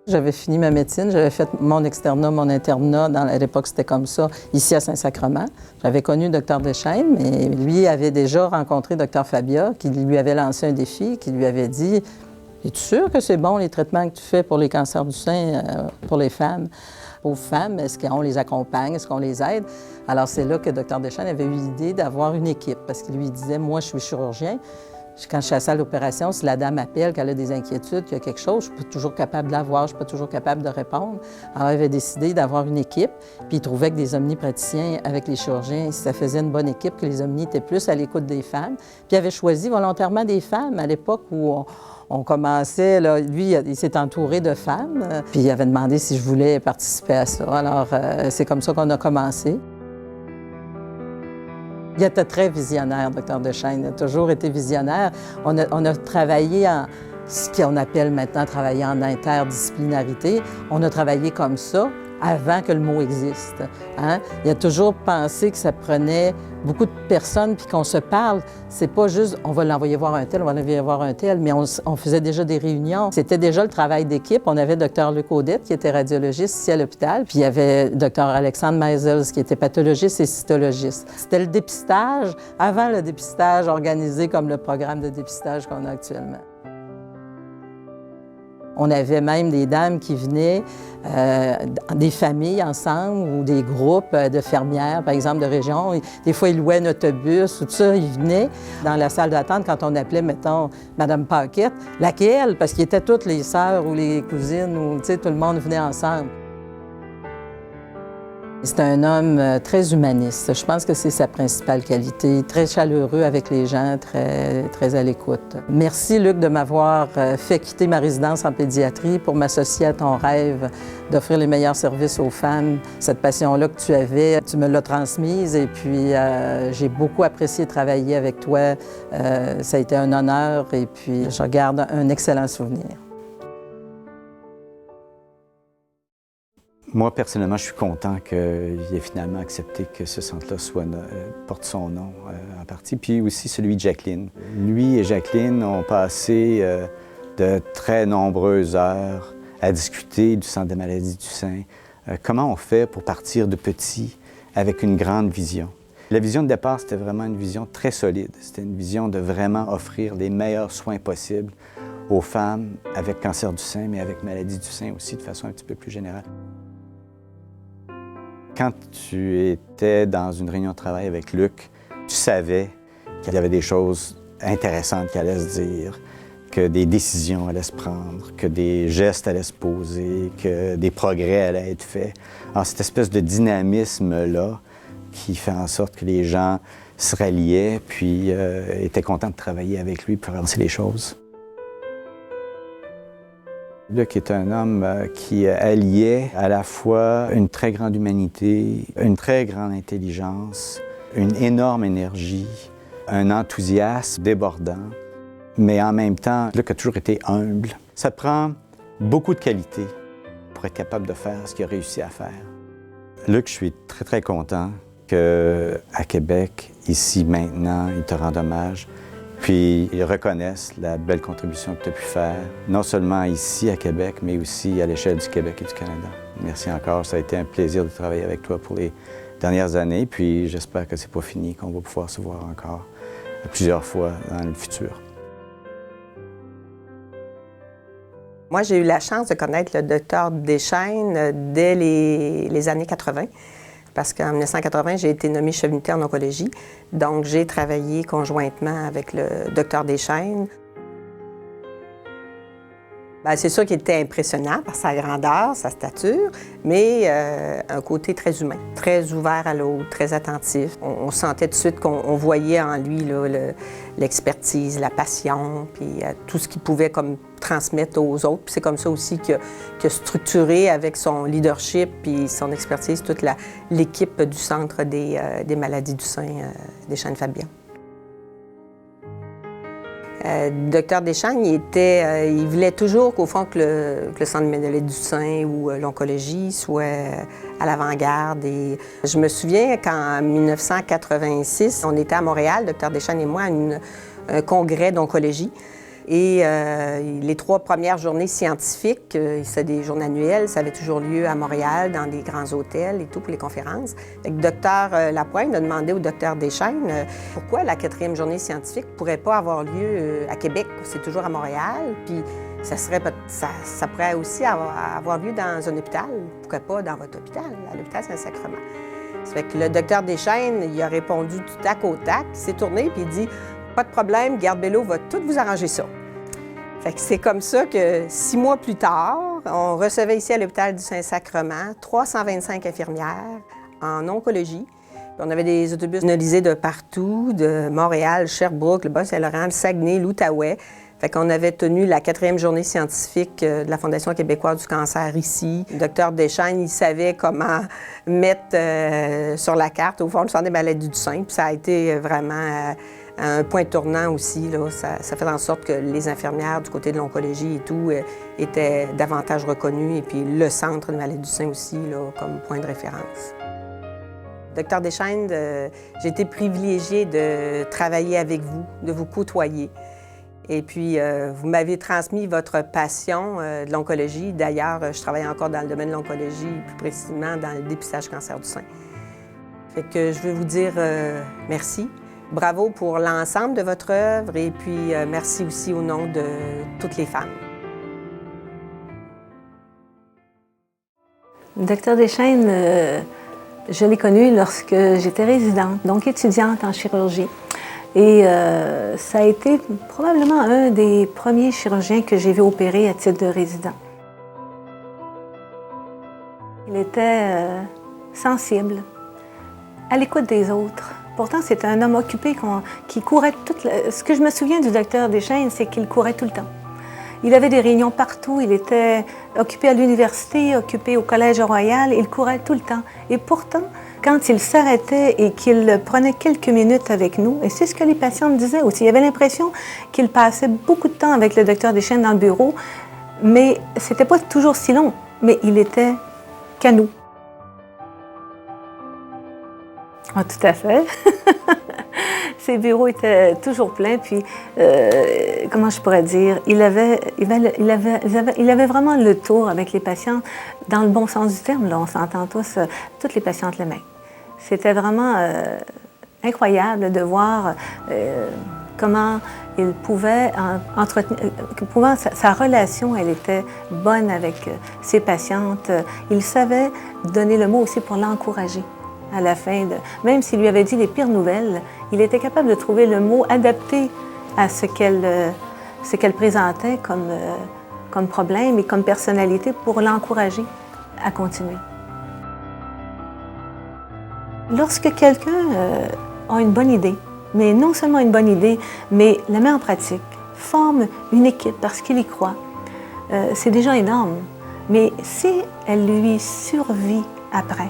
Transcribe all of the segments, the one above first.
J'avais fini ma médecine, j'avais fait mon externat, mon internat, à l'époque c'était comme ça, ici à Saint-Sacrement. J'avais connu Dr Deschaines, mais lui avait déjà rencontré Dr Fabia, qui lui avait lancé un défi, qui lui avait dit « Es-tu sûr que c'est bon les traitements que tu fais pour les cancers du sein pour les femmes? Aux femmes, est-ce qu'on les accompagne, est-ce qu'on les aide? » Alors c'est là que Dr Deschaines avait eu l'idée d'avoir une équipe, parce qu'il lui disait « Moi, je suis chirurgien. » Quand je suis à la salle d'opération, si la dame appelle, qu'elle a des inquiétudes, qu'il y a quelque chose, je ne suis pas toujours capable de la voir, je ne suis pas toujours capable de répondre. Alors, il avait décidé d'avoir une équipe, puis il trouvait que des omnipraticiens avec les chirurgiens, ça faisait une bonne équipe, que les omnis étaient plus à l'écoute des femmes. Puis il avait choisi volontairement des femmes à l'époque où on commençait, là, lui, il s'est entouré de femmes, puis il avait demandé si je voulais participer à ça. Alors, c'est comme ça qu'on a commencé. Il était très visionnaire, Dr Deschaines. Il a toujours été visionnaire. On a travaillé en ce qu'on appelle maintenant travailler en interdisciplinarité. On a travaillé comme ça avant que le mot existe. Hein? Il a toujours pensé que ça prenait beaucoup de personnes puis qu'on se parle. C'est pas juste on va l'envoyer voir un tel, on va l'envoyer voir un tel, mais on faisait déjà des réunions. C'était déjà le travail d'équipe. On avait Dr Luc Audette qui était radiologiste ici à l'hôpital, puis il y avait Dr Alexandre Meisels qui était pathologiste et cytologiste. C'était le dépistage avant le dépistage organisé comme le programme de dépistage qu'on a actuellement. On avait même des dames qui venaient, des familles ensemble ou des groupes de fermières, par exemple, de région. Des fois, ils louaient un autobus ou tout ça. Ils venaient dans la salle d'attente quand on appelait, mettons, Mme Paquette. Laquelle? Parce qu'ils étaient toutes les sœurs ou les cousines, ou tu sais, tout le monde venait ensemble. C'est un homme très humaniste. Je pense que c'est sa principale qualité. Très chaleureux avec les gens, très à l'écoute. Merci, Luc, de m'avoir fait quitter ma résidence en pédiatrie pour m'associer à ton rêve d'offrir les meilleurs services aux femmes. Cette passion-là que tu avais, tu me l'as transmise et puis j'ai beaucoup apprécié travailler avec toi. Ça a été un honneur et puis je garde un excellent souvenir. Moi, personnellement, je suis content qu'il ait finalement accepté que ce centre-là porte son nom en partie, puis aussi celui de Jacqueline. Lui et Jacqueline ont passé de très nombreuses heures à discuter du Centre des maladies du sein. Comment on fait pour partir de petit avec une grande vision? La vision de départ, c'était vraiment une vision très solide. C'était une vision de vraiment offrir les meilleurs soins possibles aux femmes avec cancer du sein, mais avec maladie du sein aussi, de façon un petit peu plus générale. Quand tu étais dans une réunion de travail avec Luc, tu savais qu'il y avait des choses intéressantes qui allaient se dire, que des décisions allaient se prendre, que des gestes allaient se poser, que des progrès allaient être faits. Alors, cette espèce de dynamisme-là qui fait en sorte que les gens se ralliaient puis étaient contents de travailler avec lui pour avancer les choses. Luc est un homme qui alliait à la fois une très grande humanité, une très grande intelligence, une énorme énergie, un enthousiasme débordant, mais en même temps, Luc a toujours été humble. Ça prend beaucoup de qualité pour être capable de faire ce qu'il a réussi à faire. Luc, je suis très, très content qu'à Québec, ici, maintenant, il te rende hommage. Puis ils reconnaissent la belle contribution que tu as pu faire, non seulement ici à Québec, mais aussi à l'échelle du Québec et du Canada. Merci encore, ça a été un plaisir de travailler avec toi pour les dernières années, puis j'espère que c'est pas fini, qu'on va pouvoir se voir encore plusieurs fois dans le futur. Moi, j'ai eu la chance de connaître le Dr Deschaines dès les années 80. Parce qu'en 1980, j'ai été nommée chef d'unité en oncologie. Donc, j'ai travaillé conjointement avec le Dr Deschaines. Bien, c'est sûr qu'il était impressionnant par sa grandeur, sa stature, mais un côté très humain, très ouvert à l'autre, très attentif. On sentait tout de suite qu'on voyait en lui l'expertise, la passion, puis tout ce qu'il pouvait comme transmettre aux autres. Puis c'est comme ça aussi qu'il a structuré avec son leadership puis son expertise toute l'équipe du Centre des maladies du sein Deschaines-Fabia. Dr Deschaines, il voulait toujours qu'au fond que le Centre des maladies du sein ou l'oncologie soit à l'avant-garde. Et je me souviens qu'en 1986, on était à Montréal, Dr Deschaines et moi, à un congrès d'oncologie. Et les 3 premières journées scientifiques, c'est des journées annuelles, ça avait toujours lieu à Montréal, dans des grands hôtels et tout pour les conférences. Le docteur Lapointe a demandé au docteur Deschaines pourquoi la 4e journée scientifique ne pourrait pas avoir lieu à Québec. C'est toujours à Montréal, puis ça pourrait aussi avoir lieu dans un hôpital. Pourquoi pas dans votre hôpital, à l'hôpital Saint-Sacrement? Ça fait que le docteur Deschaines, il a répondu du tac au tac, il s'est tourné puis il dit « Pas de problème, Garde Bello va tout vous arranger ça ». Fait que c'est comme ça que 6 mois plus tard, on recevait ici à l'hôpital du Saint-Sacrement 325 infirmières en oncologie. Puis on avait des autobus nolisés de partout, de Montréal, Sherbrooke, le Bas-Saint-Laurent, le Saguenay, l'Outaouais. Fait qu'on avait tenu la 4e journée scientifique de la Fondation québécoise du cancer ici. Le docteur Deschaines, il savait comment mettre sur la carte, au fond, le centre des maladies du sein. Puis ça a été vraiment un point tournant aussi. Là. Ça fait en sorte que les infirmières du côté de l'oncologie et tout étaient davantage reconnues. Et puis le centre des maladies du sein aussi, là, comme point de référence. Docteur Deschaines, j'ai été privilégiée de travailler avec vous, de vous côtoyer. Et puis, vous m'avez transmis votre passion de l'oncologie. D'ailleurs, je travaille encore dans le domaine de l'oncologie, plus précisément dans le dépistage cancer du sein. Fait que je veux vous dire merci. Bravo pour l'ensemble de votre œuvre et puis merci aussi au nom de toutes les femmes. Docteur Deschaines, je l'ai connu lorsque j'étais résidente, donc étudiante en chirurgie. Et ça a été probablement un des premiers chirurgiens que j'ai vu opérer à titre de résident. Il était sensible, à l'écoute des autres. Pourtant, c'était un homme occupé qui courait Ce que je me souviens du docteur Deschaines, c'est qu'il courait tout le temps. Il avait des réunions partout, il était occupé à l'université, occupé au Collège Royal, il courait tout le temps. Et pourtant, quand il s'arrêtait et qu'il prenait quelques minutes avec nous, et c'est ce que les patients me disaient aussi, il y avait l'impression qu'il passait beaucoup de temps avec le docteur Deschaines dans le bureau, mais c'était pas toujours si long, mais il était qu'à nous. Ah, tout à fait. Ses bureaux étaient toujours pleins, puis, comment je pourrais dire, il avait vraiment le tour avec les patients, dans le bon sens du terme, là, on s'entend tous, toutes les patientes l'aimaient. C'était vraiment incroyable de voir comment il pouvait entretenir, sa relation, elle était bonne avec ses patientes. Il savait donner le mot aussi pour l'encourager. À la fin, même s'il lui avait dit les pires nouvelles, il était capable de trouver le mot adapté à ce qu'elle présentait comme problème et comme personnalité pour l'encourager à continuer. Lorsque quelqu'un a une bonne idée, mais non seulement une bonne idée, mais la met en pratique, forme une équipe parce qu'il y croit, c'est déjà énorme. Mais si elle lui survit après,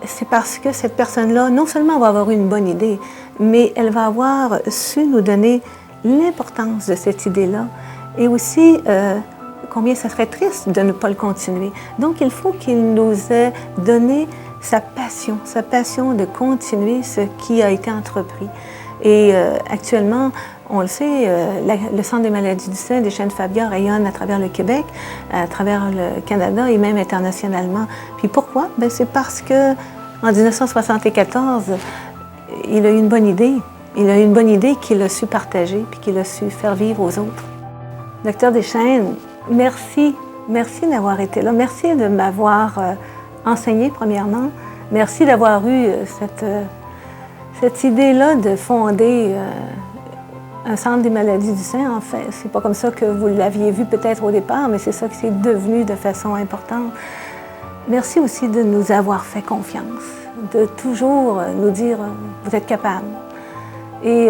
c'est parce que cette personne-là, non seulement va avoir une bonne idée, mais elle va avoir su nous donner l'importance de cette idée-là et aussi combien ça serait triste de ne pas le continuer. Donc, il faut qu'il nous ait donné sa passion de continuer ce qui a été entrepris. Et actuellement, on le sait, le Centre des maladies du sein Deschaines-Fabia rayonne à travers le Québec, à travers le Canada et même internationalement. Puis pourquoi? Bien, c'est parce qu'en 1974, il a eu une bonne idée. Il a eu une bonne idée qu'il a su partager puis qu'il a su faire vivre aux autres. Docteur Deschaines, merci. Merci d'avoir été là. Merci de m'avoir enseigné, premièrement. Merci d'avoir eu cette idée-là de fonder un centre des maladies du sein, en fait. C'est pas comme ça que vous l'aviez vu peut-être au départ, mais c'est ça que c'est devenu de façon importante. Merci aussi de nous avoir fait confiance, de toujours nous dire « vous êtes capable ». Et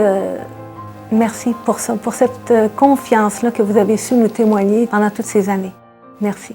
merci pour ça, pour cette confiance-là que vous avez su nous témoigner pendant toutes ces années. Merci.